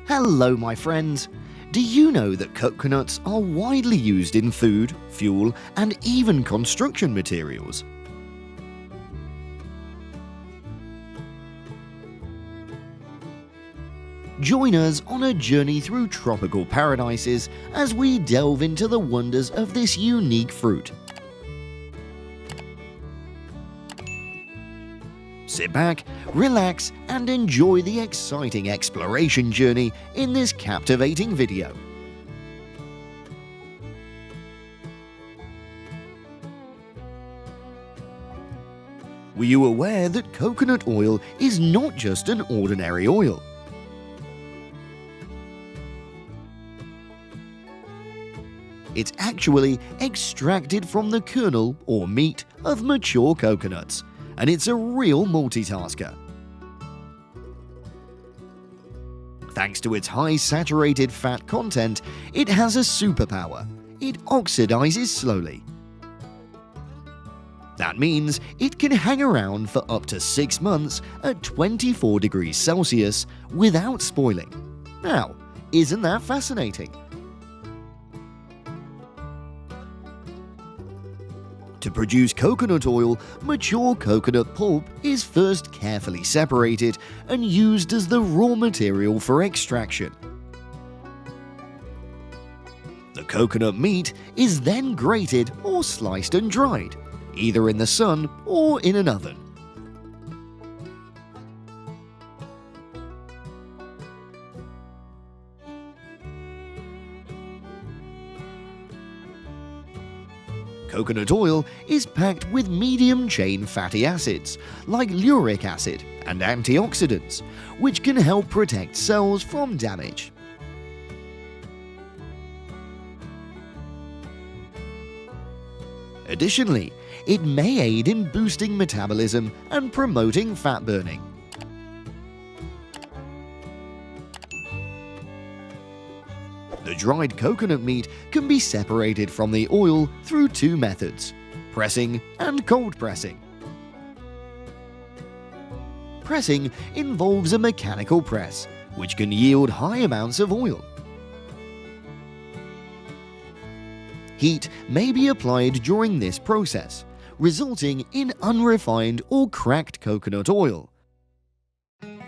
Hello my friends! Do you know that coconuts are widely used in food, fuel, and even construction materials? Join us on a journey through tropical paradises as we delve into the wonders of this unique fruit. Sit back, relax, and enjoy the exciting exploration journey in this captivating video. Were you aware that coconut oil is not just an ordinary oil? It's actually extracted from the kernel or meat of mature coconuts, and it's a real multitasker. Thanks to its high saturated fat content, it has a superpower. It oxidizes slowly. That means it can hang around for up to 6 months at 24 degrees Celsius without spoiling. Now, isn't that fascinating? To produce coconut oil, mature coconut pulp is first carefully separated and used as the raw material for extraction. The coconut meat is then grated or sliced and dried, either in the sun or in an oven. Coconut oil is packed with medium-chain fatty acids like uric acid and antioxidants, which can help protect cells from damage. Additionally, it may aid in boosting metabolism and promoting fat burning. The dried coconut meat can be separated from the oil through 2 methods: pressing and cold pressing. Pressing involves a mechanical press, which can yield high amounts of oil. Heat may be applied during this process, resulting in unrefined or cracked coconut oil.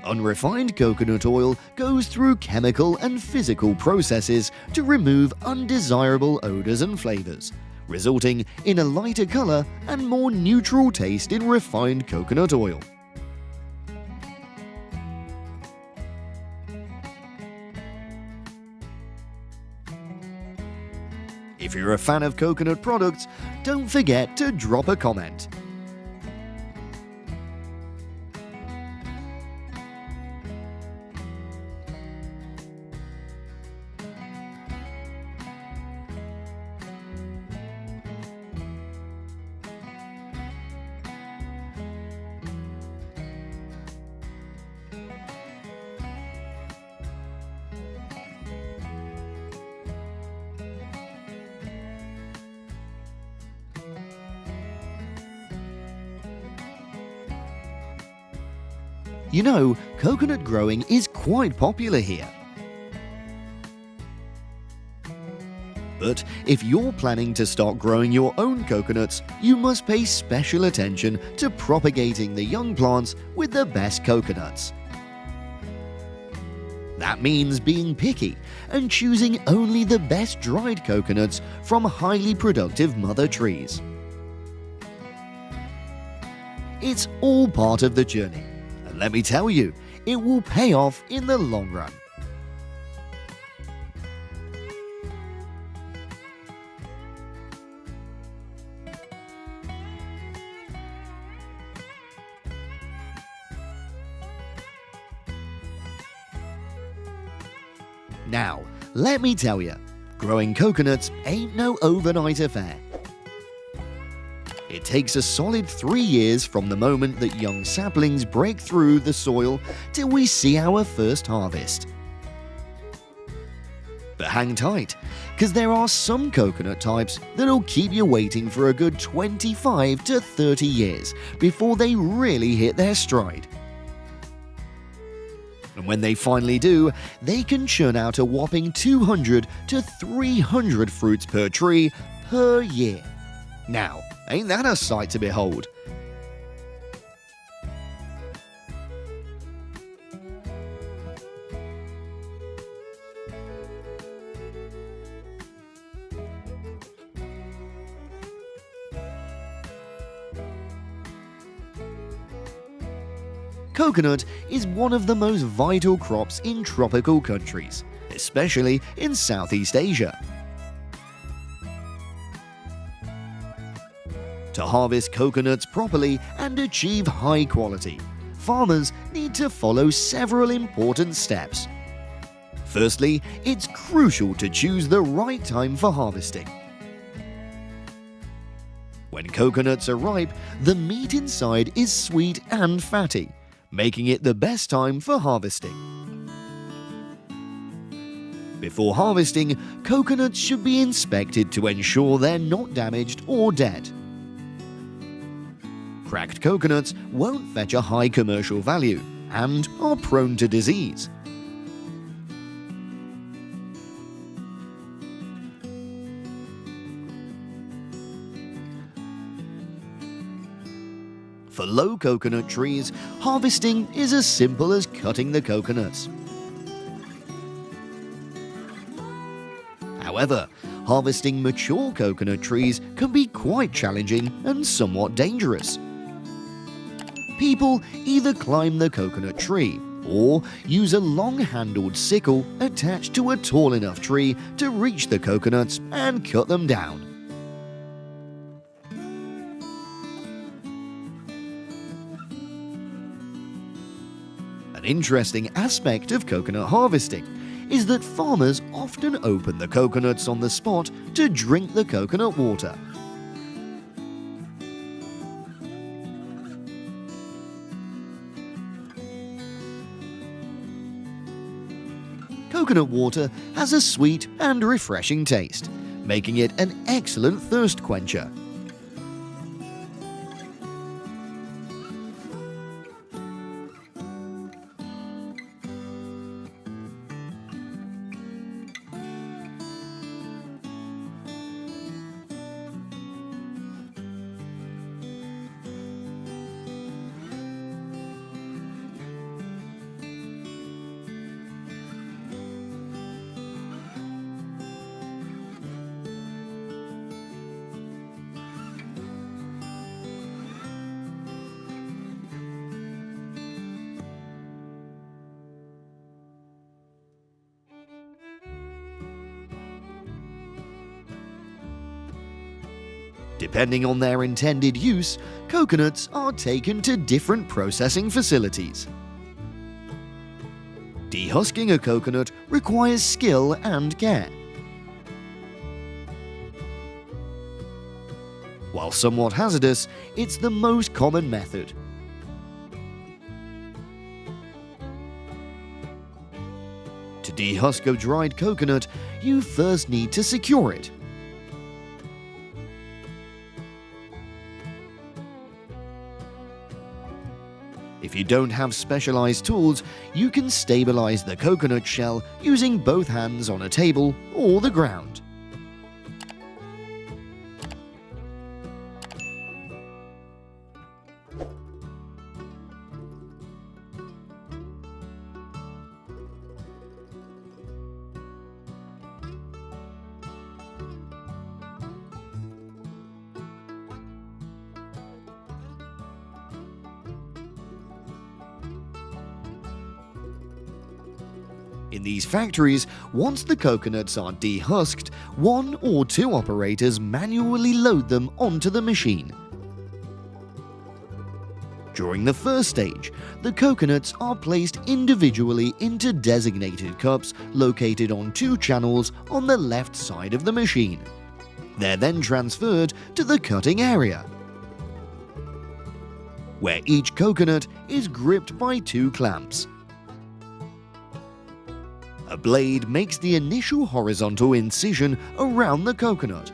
Unrefined coconut oil goes through chemical and physical processes to remove undesirable odors and flavors, resulting in a lighter color and more neutral taste in refined coconut oil. If you're a fan of coconut products, don't forget to drop a comment. You know, coconut growing is quite popular here. But if you're planning to start growing your own coconuts, you must pay special attention to propagating the young plants with the best coconuts. That means being picky and choosing only the best dried coconuts from highly productive mother trees. It's all part of the journey. Let me tell you, it will pay off in the long run. Now, let me tell you, growing coconuts ain't no overnight affair. It takes a solid 3 years from the moment that young saplings break through the soil till we see our first harvest. But hang tight, because there are some coconut types that'll keep you waiting for a good 25 to 30 years before they really hit their stride. And when they finally do, they can churn out a whopping 200 to 300 fruits per tree per year. Now, ain't that a sight to behold? Coconut is one of the most vital crops in tropical countries, especially in Southeast Asia. To harvest coconuts properly and achieve high quality, farmers need to follow several important steps. Firstly, it's crucial to choose the right time for harvesting. When coconuts are ripe, the meat inside is sweet and fatty, making it the best time for harvesting. Before harvesting, coconuts should be inspected to ensure they're not damaged or dead. Cracked coconuts won't fetch a high commercial value and are prone to disease. For low coconut trees, harvesting is as simple as cutting the coconuts. However, harvesting mature coconut trees can be quite challenging and somewhat dangerous. People either climb the coconut tree or use a long-handled sickle attached to a tall enough tree to reach the coconuts and cut them down. An interesting aspect of coconut harvesting is that farmers often open the coconuts on the spot to drink the coconut water. Coconut water has a sweet and refreshing taste, making it an excellent thirst quencher. Depending on their intended use, coconuts are taken to different processing facilities. Dehusking a coconut requires skill and care. While somewhat hazardous, it's the most common method. To dehusk a dried coconut, you first need to secure it. If you don't have specialized tools, you can stabilize the coconut shell using both hands on a table or the ground. In these factories, once the coconuts are dehusked, 1 or 2 operators manually load them onto the machine. During the first stage, the coconuts are placed individually into designated cups located on 2 channels on the left side of the machine. They're then transferred to the cutting area, where each coconut is gripped by 2 clamps. A blade makes the initial horizontal incision around the coconut.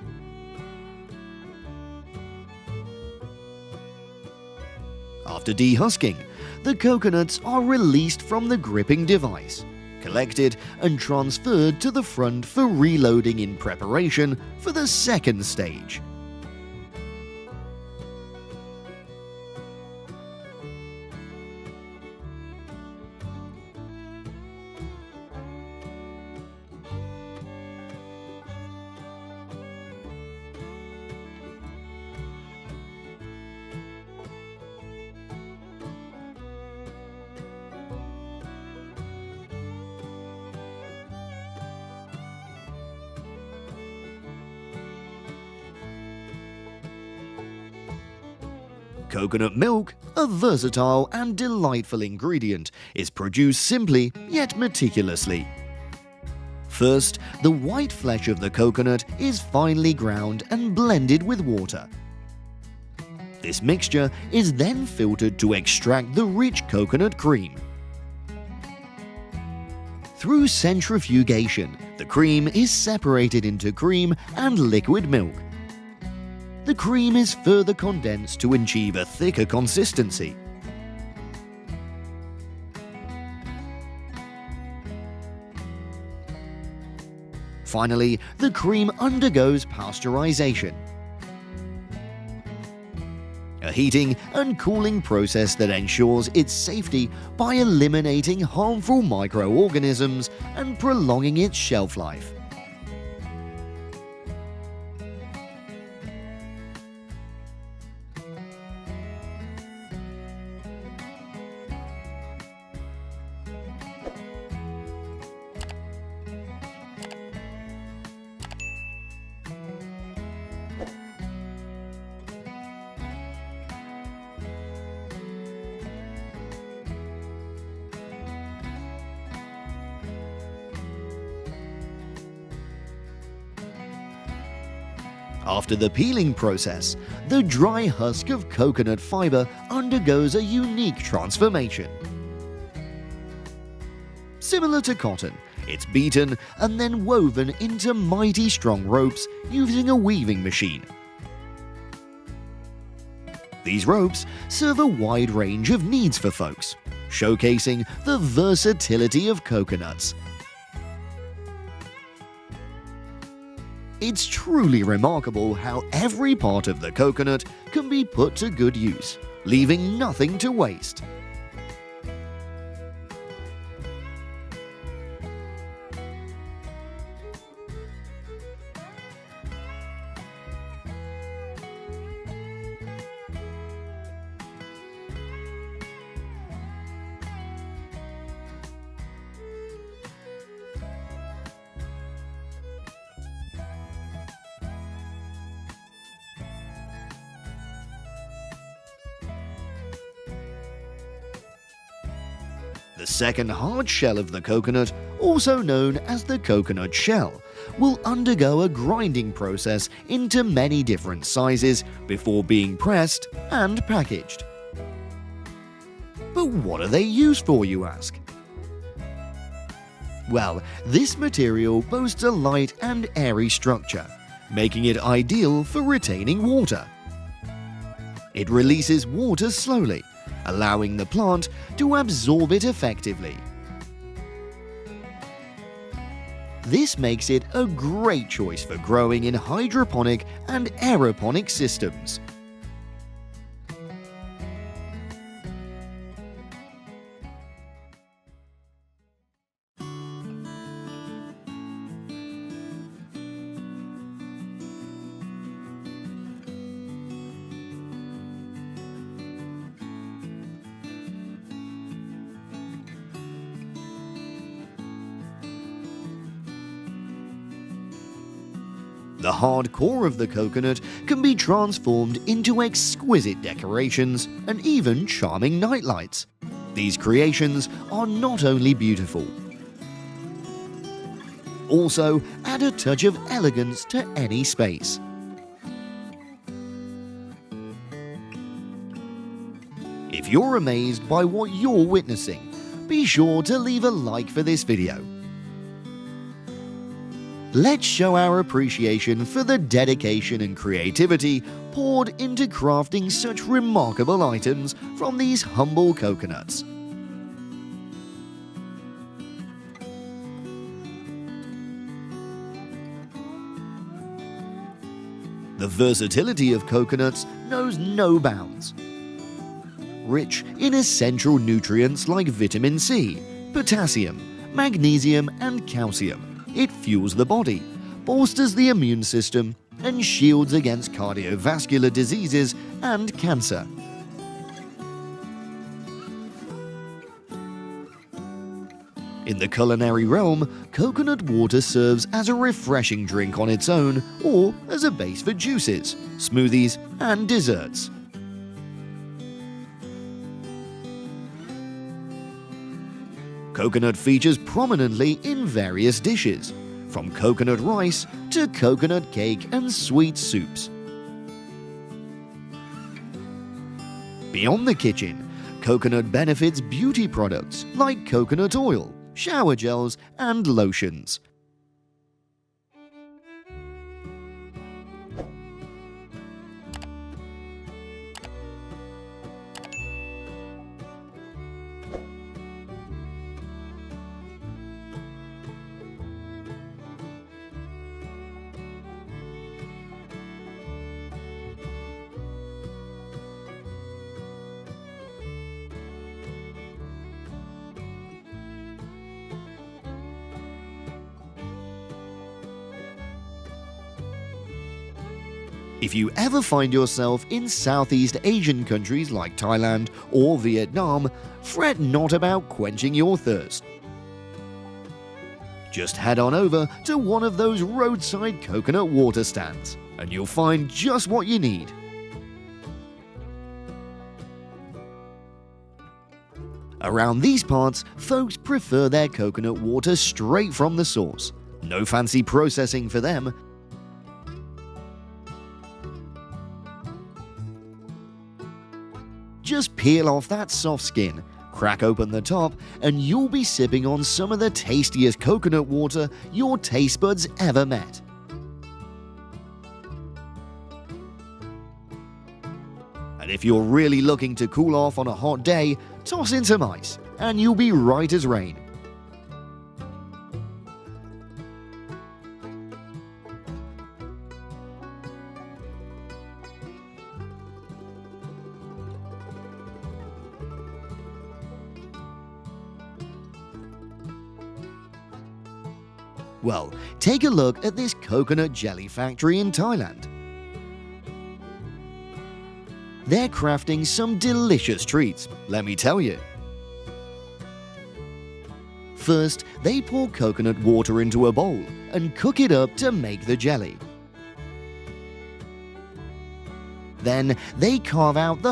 After dehusking, the coconuts are released from the gripping device, collected and transferred to the front for reloading in preparation for the second stage. Coconut milk, a versatile and delightful ingredient, is produced simply yet meticulously. First, the white flesh of the coconut is finely ground and blended with water. This mixture is then filtered to extract the rich coconut cream. Through centrifugation, the cream is separated into cream and liquid milk. The cream is further condensed to achieve a thicker consistency. Finally, the cream undergoes pasteurization, a heating and cooling process that ensures its safety by eliminating harmful microorganisms and prolonging its shelf life. After the peeling process, the dry husk of coconut fiber undergoes a unique transformation. Similar to cotton, it's beaten and then woven into mighty strong ropes using a weaving machine. These ropes serve a wide range of needs for folks, showcasing the versatility of coconuts. It's truly remarkable how every part of the coconut can be put to good use, leaving nothing to waste. The second hard shell of the coconut, also known as the coconut shell, will undergo a grinding process into many different sizes before being pressed and packaged. But what are they used for, you ask? Well, this material boasts a light and airy structure, making it ideal for retaining water. It releases water slowly, allowing the plant to absorb it effectively. This makes it a great choice for growing in hydroponic and aeroponic systems. The hard core of the coconut can be transformed into exquisite decorations and even charming nightlights. These creations are not only beautiful, also add a touch of elegance to any space. If you're amazed by what you're witnessing, be sure to leave a like for this video. Let's show our appreciation for the dedication and creativity poured into crafting such remarkable items from these humble coconuts. The versatility of coconuts knows no bounds. Rich in essential nutrients like vitamin C, potassium, magnesium and calcium, it fuels the body, bolsters the immune system, and shields against cardiovascular diseases and cancer. In the culinary realm, coconut water serves as a refreshing drink on its own or as a base for juices, smoothies, and desserts. Coconut features prominently in various dishes, from coconut rice to coconut cake and sweet soups. Beyond the kitchen, coconut benefits beauty products like coconut oil, shower gels, and lotions. If you ever find yourself in Southeast Asian countries like Thailand or Vietnam, fret not about quenching your thirst. Just head on over to one of those roadside coconut water stands, and you'll find just what you need. Around these parts, folks prefer their coconut water straight from the source. No fancy processing for them. Just peel off that soft skin, crack open the top, and you'll be sipping on some of the tastiest coconut water your taste buds ever met. And if you're really looking to cool off on a hot day, toss in some ice, and you'll be right as rain. Well, take a look at this coconut jelly factory in Thailand. They're crafting some delicious treats, let me tell you. First, they pour coconut water into a bowl and cook it up to make the jelly. Then, they carve out the